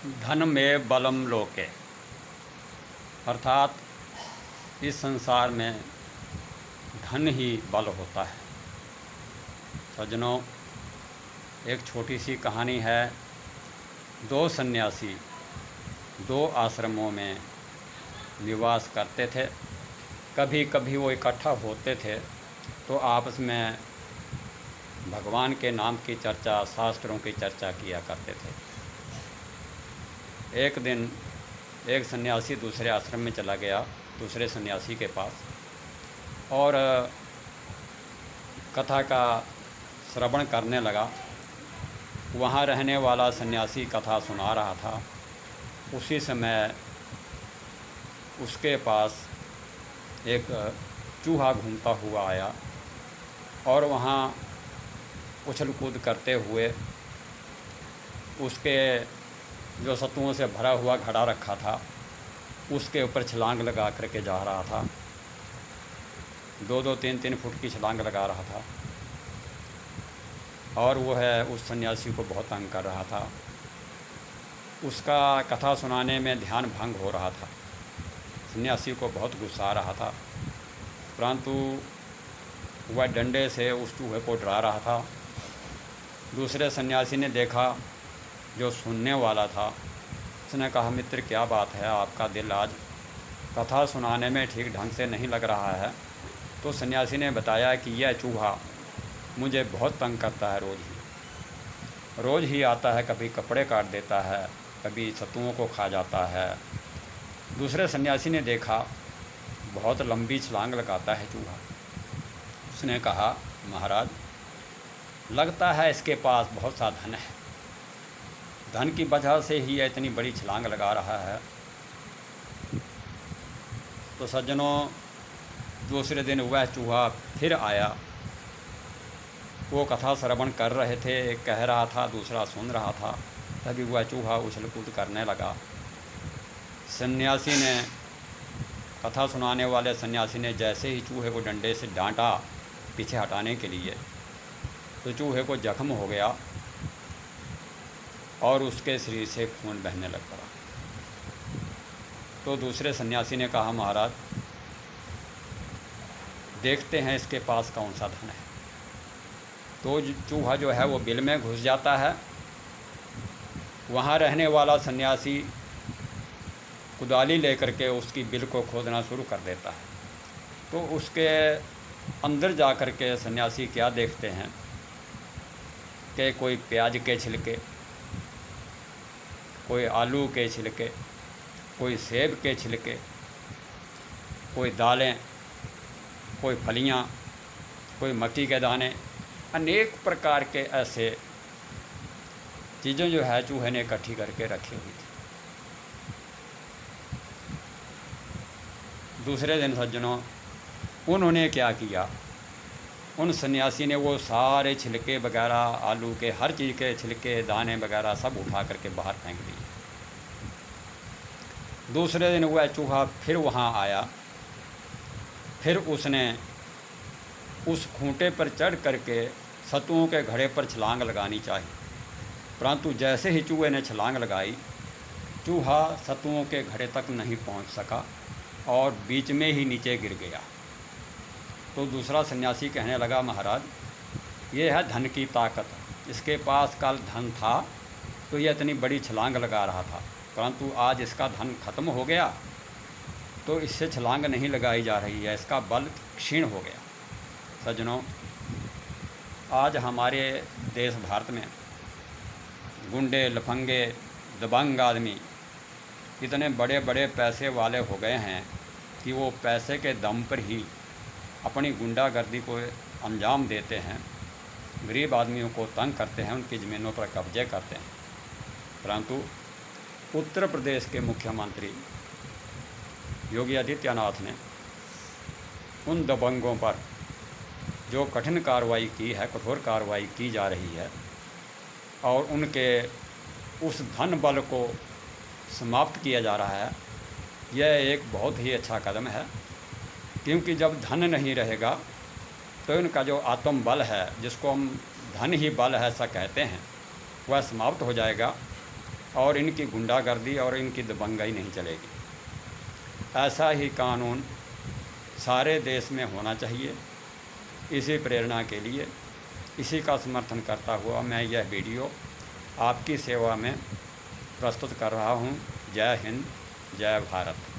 धन में बलम लोके, अर्थात इस संसार में धन ही बल होता है। सज्जनों, एक छोटी सी कहानी है। दो सन्यासी दो आश्रमों में निवास करते थे। कभी कभी वो इकट्ठा होते थे तो आपस में भगवान के नाम की चर्चा, शास्त्रों की चर्चा किया करते थे। एक दिन एक सन्यासी दूसरे आश्रम में चला गया, दूसरे सन्यासी के पास, और कथा का श्रवण करने लगा। वहाँ रहने वाला सन्यासी कथा सुना रहा था। उसी समय उसके पास एक चूहा घूमता हुआ आया और वहाँ उछल कूद करते हुए उसके जो सत्तुओं से भरा हुआ घड़ा रखा था उसके ऊपर छलांग लगा करके जा रहा था। 2-2, 3-3 फुट की छलांग लगा रहा था और वो है उस सन्यासी को बहुत तंग कर रहा था। उसका कथा सुनाने में ध्यान भंग हो रहा था। सन्यासी को बहुत गुस्सा आ रहा था, परंतु वह डंडे से उस चूहे को डरा रहा था। दूसरे सन्यासी ने देखा, जो सुनने वाला था, उसने कहा, मित्र क्या बात है, आपका दिल आज कथा सुनाने में ठीक ढंग से नहीं लग रहा है। तो सन्यासी ने बताया कि यह चूहा मुझे बहुत तंग करता है, रोज़ ही आता है, कभी कपड़े काट देता है, कभी सत्तुओं को खा जाता है। दूसरे सन्यासी ने देखा, बहुत लंबी छलांग लगाता है चूहा। उसने कहा, महाराज, लगता है इसके पास बहुत सा धन है, धन की वजह से ही यह इतनी बड़ी छलांग लगा रहा है। तो सज्जनों, दूसरे दिन वह चूहा फिर आया। वो कथा श्रवण कर रहे थे, एक कह रहा था, दूसरा सुन रहा था। तभी वह चूहा उछल कूद करने लगा। सन्यासी ने, कथा सुनाने वाले सन्यासी ने जैसे ही चूहे को डंडे से डांटा पीछे हटाने के लिए, तो चूहे को जख्म हो गया और उसके शरीर से खून बहने लग पड़ा। तो दूसरे सन्यासी ने कहा, महाराज, देखते हैं इसके पास कौन सा धन है। तो चूहा जो है वो बिल में घुस जाता है। वहाँ रहने वाला सन्यासी कुदाली लेकर के उसकी बिल को खोदना शुरू कर देता है। तो उसके अंदर जा कर के सन्यासी क्या देखते हैं कि कोई प्याज के छिलके, कोई आलू के छिलके, कोई सेब के छिलके, कोई दालें, कोई फलियां, कोई मक्की के दाने, अनेक प्रकार के ऐसे चीज़ें जो है चूहे ने इकट्ठी करके रखी हुई थी। दूसरे दिन सज्जनों, उन्होंने क्या किया, उन सन्यासी ने वो सारे छिलके वगैरह, आलू के हर चीज़ के छिलके, दाने वगैरह सब उठा करके बाहर फेंक दिए। दूसरे दिन वह चूहा फिर वहाँ आया। फिर उसने उस खूंटे पर चढ़ करके सत्तुओं के घड़े पर छलांग लगानी चाहिए, परंतु जैसे ही चूहे ने छलांग लगाई, चूहा सत्तुओं के घड़े तक नहीं पहुँच सका और बीच में ही नीचे गिर गया। तो दूसरा सन्यासी कहने लगा, महाराज, ये है धन की ताकत। इसके पास कल धन था तो ये इतनी बड़ी छलांग लगा रहा था, परंतु आज इसका धन खत्म हो गया तो इससे छलांग नहीं लगाई जा रही है, इसका बल क्षीण हो गया। सज्जनों, आज हमारे देश भारत में गुंडे, लफंगे, दबंग आदमी इतने बड़े बड़े पैसे वाले हो गए हैं कि वो पैसे के दम पर ही अपनी गुंडागर्दी को अंजाम देते हैं, गरीब आदमियों को तंग करते हैं, उनकी ज़मीनों पर कब्जे करते हैं। परंतु उत्तर प्रदेश के मुख्यमंत्री योगी आदित्यनाथ ने उन दबंगों पर जो कठिन कार्रवाई की है, कठोर कार्रवाई की जा रही है और उनके उस धन बल को समाप्त किया जा रहा है, यह एक बहुत ही अच्छा कदम है। क्योंकि जब धन नहीं रहेगा तो इनका जो आत्म बल है, जिसको हम धन ही बल है ऐसा कहते हैं, वह समाप्त हो जाएगा और इनकी गुंडागर्दी और इनकी दबंगाई नहीं चलेगी। ऐसा ही कानून सारे देश में होना चाहिए। इसी प्रेरणा के लिए, इसी का समर्थन करता हुआ मैं यह वीडियो आपकी सेवा में प्रस्तुत कर रहा हूँ। जय हिंद, जय भारत।